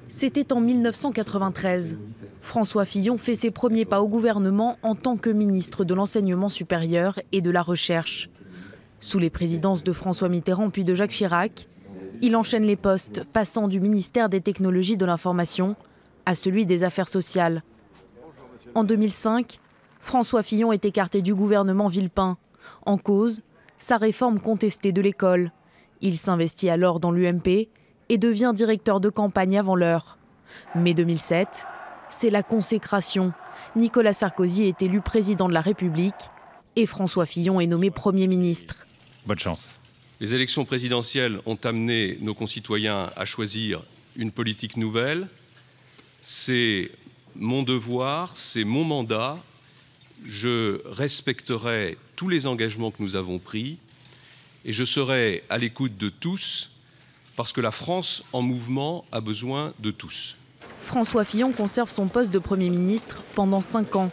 C'était en 1993. François Fillon fait ses premiers pas au gouvernement en tant que ministre de l'Enseignement supérieur et de la Recherche. Sous les présidences de François Mitterrand puis de Jacques Chirac, il enchaîne les postes, passant du ministère des Technologies de l'Information à celui des Affaires sociales. En 2005, François Fillon est écarté du gouvernement Villepin. En cause, sa réforme contestée de l'école. Il s'investit alors dans l'UMP et devient directeur de campagne avant l'heure. Mai 2007, c'est la consécration. Nicolas Sarkozy est élu président de la République et François Fillon est nommé Premier ministre. Bonne chance. Les élections présidentielles ont amené nos concitoyens à choisir une politique nouvelle. C'est mon devoir, c'est mon mandat. Je respecterai tous les engagements que nous avons pris et je serai à l'écoute de tous parce que la France en mouvement a besoin de tous. François Fillon conserve son poste de Premier ministre pendant 5 ans.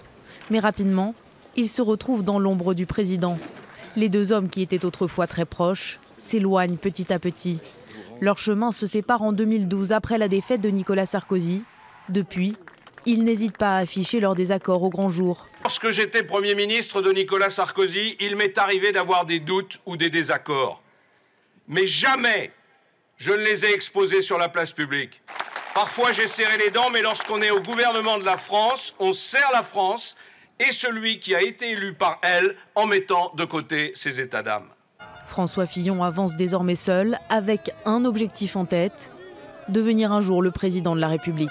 Mais rapidement, il se retrouve dans l'ombre du président. Les deux hommes qui étaient autrefois très proches s'éloignent petit à petit. Leur chemin se sépare en 2012 après la défaite de Nicolas Sarkozy. Depuis, ils n'hésitent pas à afficher leur désaccord au grand jour. Lorsque j'étais Premier ministre de Nicolas Sarkozy, il m'est arrivé d'avoir des doutes ou des désaccords. Mais jamais je ne les ai exposés sur la place publique. Parfois j'ai serré les dents, mais lorsqu'on est au gouvernement de la France, on sert la France et celui qui a été élu par elle en mettant de côté ses états d'âme. François Fillon avance désormais seul avec un objectif en tête, devenir un jour le président de la République.